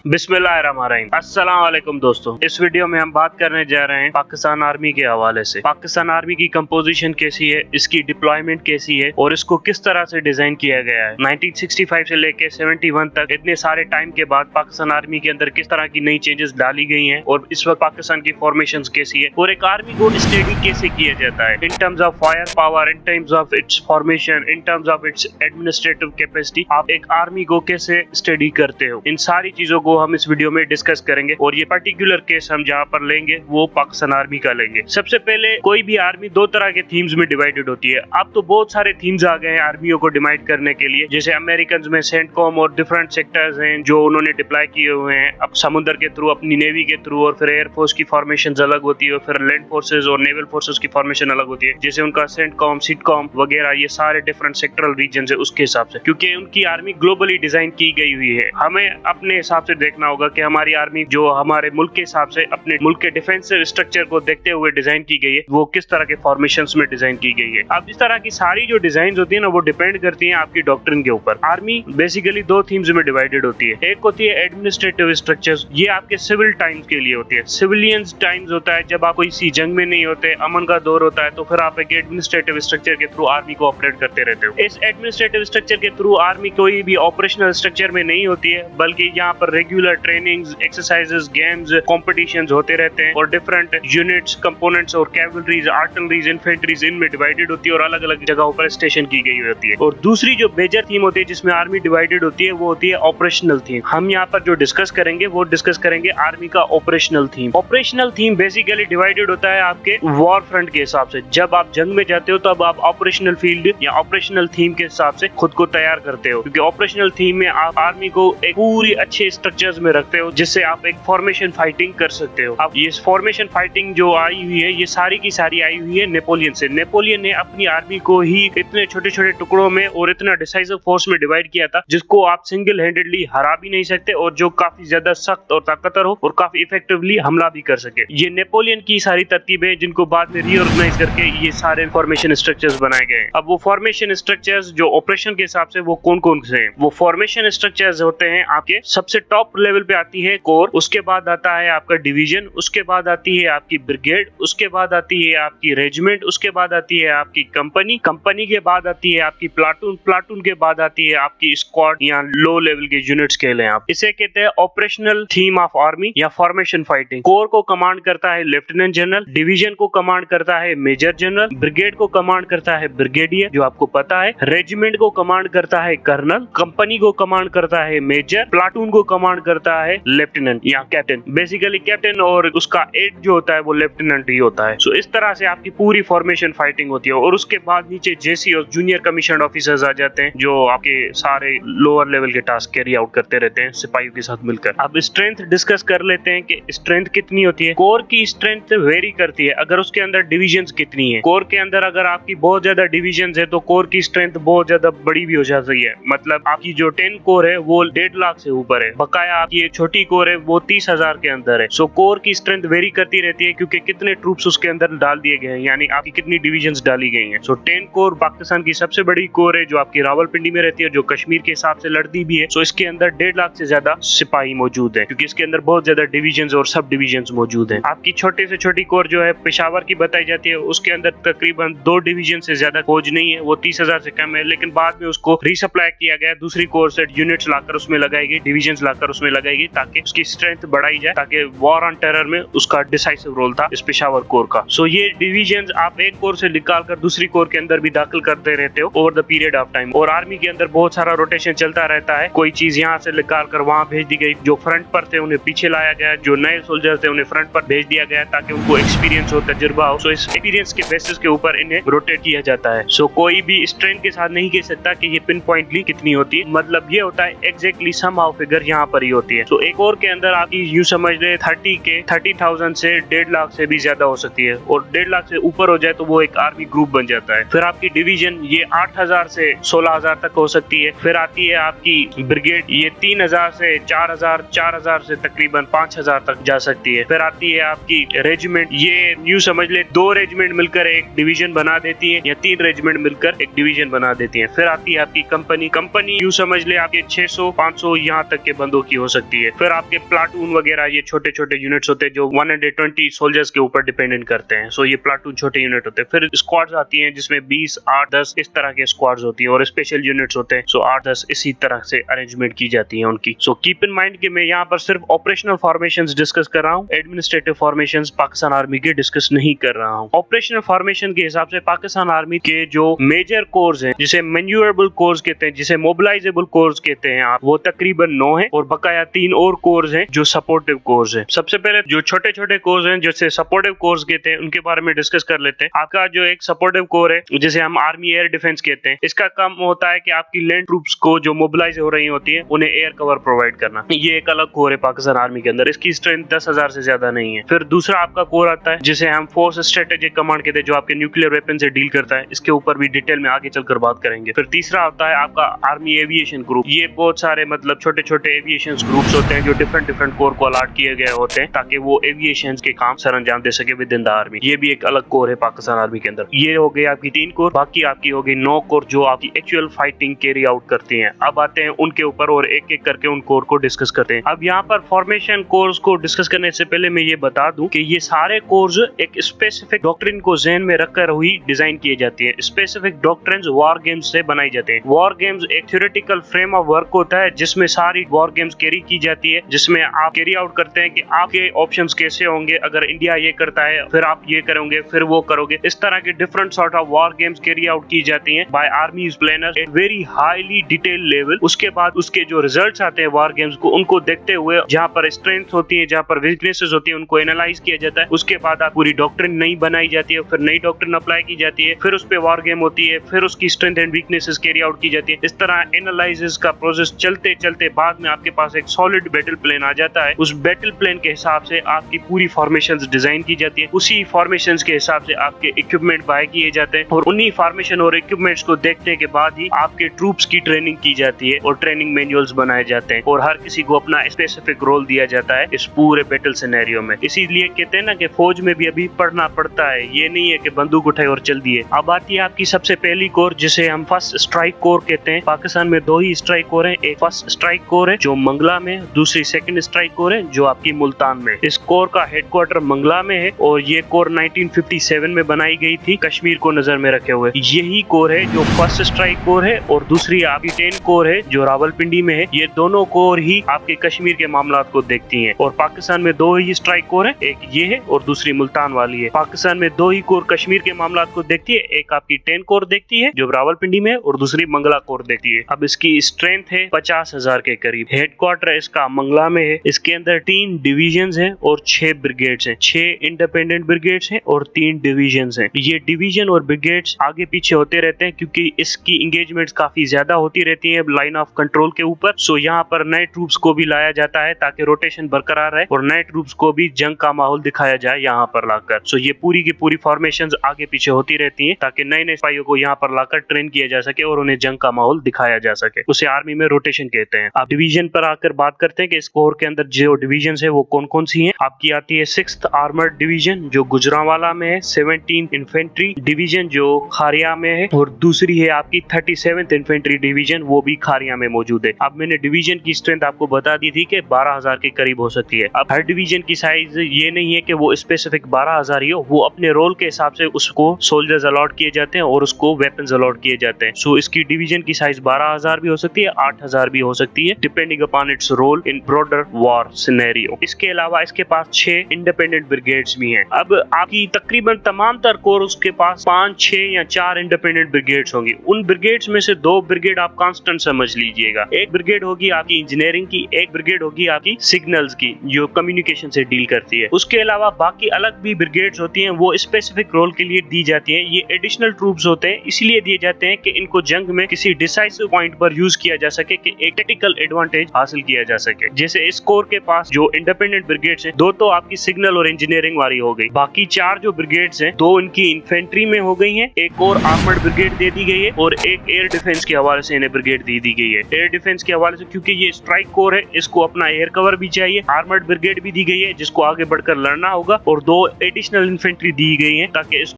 बिस्मिल्लाहिर्रहमानिर्रहीम। अस्सलाम वालेकुम दोस्तों, इस वीडियो में हम बात करने जा रहे हैं पाकिस्तान आर्मी के हवाले से। पाकिस्तान आर्मी की कंपोजिशन कैसी है, इसकी डिप्लॉयमेंट कैसी है और इसको किस तरह से डिजाइन किया गया है। 1965 से लेके 71 तक इतने सारे टाइम के बाद पाकिस्तान आर्मी के अंदर किस तरह की नई चेंजेस डाली गई हैं और इस वक्त पाकिस्तान की फॉर्मेशन कैसी है और एक आर्मी को स्टडी कैसे किया जाता है in terms of fire power, in terms of its formation, in terms of its administrative capacity. आप एक आर्मी को कैसे स्टडी करते हो, इन सारी चीजों को हम इस वीडियो में डिस्कस करेंगे और ये पर्टिकुलर केस हम जहाँ पर लेंगे वो पाकिस्तान आर्मी का लेंगे। सबसे पहले कोई भी आर्मी दो तरह के थीम्स में डिवाइडेड होती है। अब तो बहुत सारे थीम्स आ गए हैं आर्मियों को डिवाइड करने के लिए, जैसे अमेरिकन में सेंटकॉम और डिफरेंट सेक्टर्स हैं जो उन्होंने डिप्लॉय किए हुए हैं अब समुद्र के थ्रू, अपनी नेवी के थ्रू, और फिर एयरफोर्स की फॉर्मेशन अलग होती है, फिर लैंड फोर्सेज और नेवल फोर्सेज की फॉर्मेशन अलग होती है, जैसे उनका सेंटकॉम, सिटकॉम वगैरह, ये सारे डिफरेंट सेक्टरल रीजन है उसके हिसाब से, क्योंकि उनकी आर्मी ग्लोबली डिजाइन की गई हुई है। हमें अपने हिसाब से देखना होगा कि हमारी आर्मी जो हमारे मुल्क के हिसाब से अपने मुल्क के डिफेंसिव स्ट्रक्चर को देखते हुए डिजाइन की गई है, वो किस तरह के फॉर्मेशंस में डिजाइन की गई है। अब इस तरह की सारी जो डिजाइन होती है ना, वो डिपेंड करती है आपकी डॉक्ट्रिन के ऊपर। आर्मी बेसिकली दो थीम्स में डिवाइडेड होती है। एक होती है एडमिनिस्ट्रेटिव स्ट्रक्चर्स, ये आपके सिविल टाइम्स के लिए होती है। सिविलियंस टाइम्स होता है जब आप किसी जंग में नहीं होते, अमन का दौर होता है, तो फिर आप एक एडमिनिस्ट्रेटिव स्ट्रक्चर के थ्रू आर्मी को ऑपरेट करते रहते हो। इस एडमिनिस्ट्रेटिव स्ट्रक्चर के थ्रू आर्मी कोई भी ऑपरेशनल स्ट्रक्चर में नहीं होती है, बल्कि यहाँ पर regular trainings, exercises, games, competitions होते रहते हैं और डिफरेंट यूनिट्स, कंपोनेंट्स और कैवलरीज, आर्टिलरीज, इन्फेंट्रीज इनमें डिवाइडेड होती है और अलग अलग जगहों पर स्टेशन की गई होती है। और दूसरी जो मेजर थीम होती है जिसमें आर्मी डिवाइडेड होती है वो होती है ऑपरेशनल थीम। हम यहाँ पर जो डिस्कस करेंगे वो डिस्कस करेंगे आर्मी का operational theme. Operational theme basically divided होता है आपके वॉर फ्रंट के हिसाब से। जब आप जंग में जाते हो तब आप ऑपरेशनल फील्ड या ऑपरेशनल थीम के हिसाब से खुद को तैयार करते हो, क्योंकि ऑपरेशनल थीम में आप आर्मी को एक पूरी अच्छे स्ट्रक्चर्स में रखते हो जिससे आप एक फॉर्मेशन फाइटिंग कर सकते हो। अब ये फॉर्मेशन फाइटिंग जो आई हुई है ये सारी की सारी आई हुई है नेपोलियन से। नेपोलियन ने अपनी आर्मी को ही इतने छोटे छोटे टुकड़ों में और इतना डिसाइसिव फोर्स में डिवाइड किया था जिसको आप सिंगल हैंडेडली हरा भी नहीं सकते और जो काफी ज्यादा सख्त और ताकतवर हो और काफी इफेक्टिवली हमला भी कर सके। ये नेपोलियन की सारी तरकीबें जिनको बाद में रीऑर्गेनाइज करके ये सारे फॉर्मेशन स्ट्रक्चर्स बनाए गए। अब वो फॉर्मेशन स्ट्रक्चर्स जो ऑपरेशन के हिसाब से वो कौन कौन से हैं? वो फॉर्मेशन स्ट्रक्चर्स होते हैं आपके सबसे टॉप लेवल पे आती है कोर, उसके बाद आता है आपका डिवीजन, उसके बाद आती है आपकी ब्रिगेड, उसके बाद आती है आपकी रेजिमेंट, उसके बाद आती है आपकी कंपनी, कंपनी के बाद आती है आपकी प्लाटून, प्लाटून के बाद आती है आपकी स्क्वाड या लो लेवल के यूनिट्स कह लें आप। इसे कहते हैं ऑपरेशनल थीम ऑफ आर्मी या फॉर्मेशन फाइटिंग। कोर को कमांड करता है लेफ्टिनेंट जनरल, डिवीजन को कमांड करता है मेजर जनरल, ब्रिगेड को कमांड करता है ब्रिगेडियर जो आपको पता है, रेजिमेंट को कमांड करता है कर्नल, कंपनी को कमांड करता है मेजर, प्लाटून को कमांड करता है लेफ्टिनेंट या कैप्टन। बेसिकली कैप्टन और उसका एड जो होता है वो लेफ्टिनेंट ही होता है। सो इस तरह से आपकी पूरी फॉर्मेशन फाइटिंग होती है और उसके बाद नीचे जेसी और जूनियर कमीशन ऑफिसर्स आ जाते हैं जो आपके सारे लोअर लेवल के टास्क कैरी आउट करते रहते हैं सिपाहियों के साथ मिलकर। अब स्ट्रेंथ डिस्कस कर लेते हैं कि स्ट्रेंथ कितनी होती है। कोर की स्ट्रेंथ वेरी करती है अगर उसके अंदर डिविजन्स कितनी है। कोर के अंदर अगर आपकी बहुत ज्यादा डिविजन्स है तो कोर की स्ट्रेंथ बहुत ज्यादा बड़ी भी हो जाती है। मतलब आपकी जो 10 कोर है वो 1.5 लाख से ऊपर है, बकाया आपकी ये छोटी कोर है वो 30,000 के अंदर है। सो कोर की स्ट्रेंथ वेरी करती रहती है क्योंकि कितने ट्रूप्स उसके अंदर डाल दिए गए हैं, यानी आपकी कितनी डिविजन्स डाली गई हैं। सो 10 कोर पाकिस्तान की सबसे बड़ी कोर है जो आपकी रावलपिंडी में रहती है, जो कश्मीर के हिसाब से लड़ती भी है। सो इसके अंदर 1.5 लाख से ज्यादा सिपाही मौजूद है क्योंकि इसके अंदर बहुत ज्यादा डिविजन्स और सब डिविजन्स मौजूद है। आपकी छोटे से छोटी कोर जो है पेशावर की बताई जाती है, उसके अंदर तकरीबन 2 डिवीजन से ज्यादा फौज नहीं है, वो 30,000 से कम है, लेकिन बाद में उसको रीसप्लाई किया गया, दूसरी कोर से यूनिट्स लाकर उसमें लगाई गई, डिविजन्स लाकर उसमें लगाई गई ताकि उसकी स्ट्रेंथ बढ़ाई जाए, ताकि वॉर ऑन टेरर में उसका डिसाइसिव रोल था इस पेशावर कोर का। सो ये डिविजन्स आप एक कोर से निकाल कर दूसरी कोर के अंदर भी दाखिल करते रहते हो over the period of time. और आर्मी के अंदर बहुत सारा रोटेशन चलता रहता है, कोई चीज यहाँ से निकाल कर वहां भेज दी गई, जो फ्रंट पर थे उन्हें पीछे लाया गया, जो नए सोल्जर थे उन्हें फ्रंट पर भेज दिया गया ताकि उनको एक्सपीरियंस हो, तजुर्बा हो। सो इस एक्सपीरियंस के बेसिस के ऊपर इन्हें रोटेट किया जाता है। सो कोई भी स्ट्रेंथ के साथ नहीं कह सकता कि ये पिन पॉइंटली कितनी होती है, मतलब ये होता है एग्जैक्टली समहाउ फिगर यहाँ पर ही होती है। सो एक और के अंदर आपकी यूं समझ ले 30,000 से 1.5 लाख से भी ज्यादा हो सकती है और 1.5 लाख से ऊपर हो जाए तो वो एक आर्मी ग्रुप बन जाता है। फिर आपकी डिवीजन ये 8,000 से 16,000 तक हो सकती है। फिर आती है आपकी ब्रिगेड, ये 3,000 से 4,000, 4,000 से तकरीबन 5,000 तक जा सकती है। फिर आती है आपकी रेजिमेंट, ये यूं समझ ले 2 रेजिमेंट मिलकर एक डिवीजन बना देती है या 3 रेजिमेंट मिलकर एक डिवीजन बना देती है। फिर आती है आपकी कंपनी, कंपनी यूं समझ ले आपके 600, 500 यहाँ तक के बंदों की की हो सकती है। फिर आपके प्लाटून वगैरह ये छोटे छोटे यूनिट्स होते हैं जो 120 सोल्जर्स के ऊपर डिपेंडेंट करते हैं। सो ये प्लाटून छोटे यूनिट होते हैं। फिर स्क्वाड्स आती हैं जिसमें 20, 8, 10 इस तरह के स्क्वाड्स होती हैं और स्पेशल यूनिट्स होते हैं। सो 8, 10 इसी तरह से अरेंजमेंट की जाती है उनकी। सो कीप इन माइंड कि मैं यहाँ पर सिर्फ ऑपरेशनल फॉर्मेशंस डिस्कस कर रहा हूँ, एडमिनिस्ट्रेटिव फॉर्मेशंस पाकिस्तान आर्मी के डिस्कस नहीं कर रहा हूँ। ऑपरेशनल फॉर्मेशन के हिसाब से पाकिस्तान आर्मी के जो मेजर कोर्स हैं, जिसे मैन्यूरेबल कोर्स कहते हैं, जिसे मोबिलाइजेबल कोर्स कहते हैं आप, वो तकरीबन 9 है और बकाया 3 और कोर्स हैं जो सपोर्टिव कोर्स हैं। सबसे पहले जो छोटे छोटे कोर्स हैं जिसे सपोर्टिव कोर्स कहते हैं उनके बारे में डिस्कस कर लेते हैं। आपका जो एक सपोर्टिव कोर है जिसे हम आर्मी एयर डिफेंस कहते हैं, इसका काम होता है कि आपकी लैंड ट्रूप्स को जो मोबिलाइज हो रही होती है उन्हें एयर कवर प्रोवाइड करना। ये एक अलग कोर है पाकिस्तान आर्मी के अंदर। इसकी स्ट्रेंथ 10,000 से ज्यादा नहीं है। फिर दूसरा आपका कोर आता है जिसे हम फोर्स स्ट्रेटेजिक कमांड कहते हैं, जो आपके न्यूक्लियर वेपन से डील करता है। इसके ऊपर भी डिटेल में आगे चलकर बात करेंगे। फिर तीसरा आता है आपका आर्मी एविएशन ग्रुप। ये बहुत सारे मतलब छोटे छोटे एविएशन ग्रुप्स होते हैं जो डिफरेंट कोर को अलॉट किए गए होते हैं ताकि वो एविएशन के काम सर अंजाम दे सके विद इन द आर्मी। ये भी एक अलग कोर है पाकिस्तान आर्मी के अंदर। ये हो गई आपकी 3 कोर। बाकी आपकी हो गई 9 कोर जो आपकी एक्चुअल फाइटिंग कैरी आउट करती हैं। अब आते हैं उनके ऊपर और एक एक करके उन कोर को डिस्कस करते हैं। अब यहाँ पर फॉर्मेशन कोर्स को डिस्कस करने से पहले मैं ये बता दूं कि ये सारे कोर्स एक स्पेसिफिक डॉक्ट्रिन को ज़हन में रखकर हुई डिजाइन किए जाती है। स्पेसिफिक डॉक्ट्रिन्स वॉर गेम्स से बनाई जाते हैं। वॉर गेम्स एक थ्योरेटिकल फ्रेम ऑफ वर्क होता है जिसमें सारी वॉर गेम्स कैरी की जाती है, जिसमें आप कैरी आउट करते हैं कि आपके ऑप्शंस कैसे होंगे। अगर इंडिया ये करता है फिर आप ये करोगे, फिर वो करोगे। इस तरह के different sort of war games carry out की जाती हैं by army planners at very highly detail level. उसके बाद उसके जो रिजल्ट्स आते हैं वॉर गेम्स को, उनको देखते हुए जहाँ पर स्ट्रेंथ होती है, जहाँ पर वीकनेसेस होती है, उनको एनालाइज किया जाता है। उसके बाद आप पूरी डॉक्ट्रिन नई बनाई जाती है, फिर नई डॉक्ट्रिन अप्लाई की जाती है, फिर उस पे वॉर गेम होती है, फिर उसकी strength and weaknesses carry out की जाती है। इस तरह एनालिसिस का प्रोसेस चलते चलते बाद में आपके पास एक सॉलिड बैटल प्लान आ जाता है। उस बैटल प्लान के हिसाब से आपकी पूरी फॉर्मेशंस डिजाइन की जाती है। उसी फॉर्मेशंस के हिसाब से आपके इक्विपमेंट बाय किए जाते हैं और उन्हीं फॉर्मेशन और इक्विपमेंट्स को देखने के बाद ही आपके ट्रूप्स की ट्रेनिंग की जाती है और ट्रेनिंग मैनुअल्स बनाए जाते हैं और हर किसी को अपना स्पेसिफिक रोल दिया जाता है इस पूरे बैटल सिनेरियो में। इसीलिए कहते हैं ना कि फौज में भी अभी पढ़ना पड़ता है, ये नहीं है कि बंदूक उठाए और चल दिए। अब आती है आपकी सबसे पहली कोर जिसे हम फर्स्ट स्ट्राइक कोर कहते हैं। पाकिस्तान में 2 ही स्ट्राइक कोर है। एक फर्स्ट स्ट्राइक कोर है जो मंगला में, दूसरी सेकंड स्ट्राइक कोर है जो आपकी मुल्तान में। इस कोर का हेडक्वार्टर मंगला में है और ये कोर 1957 में बनाई गई थी कश्मीर को नजर में रखे हुए। यही कोर है जो फर्स्ट स्ट्राइक कोर है और दूसरी आपकी 10 कोर है जो रावलपिंडी में है। ये दोनों कोर ही आपके कश्मीर के मामलात को देखती हैं और पाकिस्तान में 2 ही स्ट्राइक कोर है, एक ये है और दूसरी मुल्तान वाली है। पाकिस्तान में 2 ही कोर कश्मीर के मामलात को देखती है, एक आपकी 10 कोर देखती है जो रावलपिंडी में और दूसरी मंगला कोर देखती है। अब इसकी स्ट्रेंथ है 50,000 के करीब। हेडक्वार्टर इसका मंगला में है। इसके अंदर 3 डिविजन्स हैं और 6 ब्रिगेड्स हैं। 6 इंडिपेंडेंट ब्रिगेड्स हैं और 3 डिविजन्स हैं। ये डिवीजन और ब्रिगेड्स आगे पीछे होते रहते हैं क्योंकि इसकी एंगेजमेंट्स काफी ज्यादा होती रहती है लाइन ऑफ कंट्रोल के ऊपर। सो यहाँ पर नए ट्रूप्स को भी लाया जाता है ताकि रोटेशन बरकरार रहे और नए ट्रूप्स को भी जंग का माहौल दिखाया जाए यहाँ पर लाकर। सो ये पूरी की पूरी फॉर्मेशंस आगे पीछे होती रहती हैं ताकि नए नए सिपाहियों को यहाँ पर लाकर ट्रेन किया जा सके और उन्हें जंग का माहौल दिखाया जा सके। उसे आर्मी में रोटेशन कहते हैं। आप डिवीजन पर आकर बात करते हैं कि इस कोर के अंदर जो डिवीजन है वो कौन कौन सी हैं। आपकी आती है 6th आर्मर्ड डिवीजन जो गुजरांवाला में है, 17th इन्फेंट्री डिवीजन जो खारिया में है और दूसरी है आपकी 37th इन्फेंट्री डिवीजन, वो भी खारिया में मौजूद है। अब मैंने डिवीजन की स्ट्रेंथ आपको बता दी थी कि 12,000 के करीब हो सकती है। अब हर डिवीजन की साइज ये नहीं है कि वो स्पेसिफिक 12,000 ही हो, वो अपने रोल के हिसाब से उसको सोल्जर्स अलॉट किए जाते हैं और उसको वेपन्स अलॉट किए जाते हैं। सो इसकी डिवीजन की साइज 12,000 भी हो सकती है, 8,000 भी हो सकती है, depending upon its role in broader war scenario. इसके अलावा इसके पास 6 इंडिपेंडेंट ब्रिगेड्स भी हैं। अब आपकी तकरीबन तमाम तर कोर्स के पास 5, 6 या 4 इंडिपेंडेंट ब्रिगेड्स होंगी। उन ब्रिगेड्स में से 2 ब्रिगेड आप कांस्टेंट समझ लीजिएगा। एक ब्रिगेड होगी आपकी इंजीनियरिंग की, एक ब्रिगेड होगी आपकी सिग्नल्स की जो कम्युनिकेशन से डील करती है। उसके अलावा बाकी अलग भी ब्रिगेड्स होती हैं, वो स्पेसिफिक रोल के लिए दी जाती हैं। ये एडिशनल ट्रूप्स होते हैं, इसलिए दिए जाते हैं कि इनको जंग में किसी डिसाइसिव पॉइंट पर यूज किया जा सके कि एक टेक्टिकल एडवांटेज हासिल किया जा सके। जैसे इस कोर के पास जो इंडिपेंडेंट ब्रिगेड्स हैं, 2 तो आपकी सिग्नल और इंजीनियरिंग वाली हो गई। बाकी 4 जो ब्रिगेड्स हैं, 2 इनकी इन्फेंट्री में हो गई हैं, एक और आर्मर्ड ब्रिगेड दे दी गई है और एक एयर डिफेंस के हवाले से इन्हें ब्रिगेड दे दी गई है। एयर डिफेंस के हवाले से क्योंकि ये स्ट्राइक कोर है, इसको अपना एयर कवर भी चाहिए। आर्मर्ड ब्रिगेड भी दी गई है जिसको आगे बढ़कर लड़ना होगा और 2 एडिशनल इन्फेंट्री दी गई है ताकि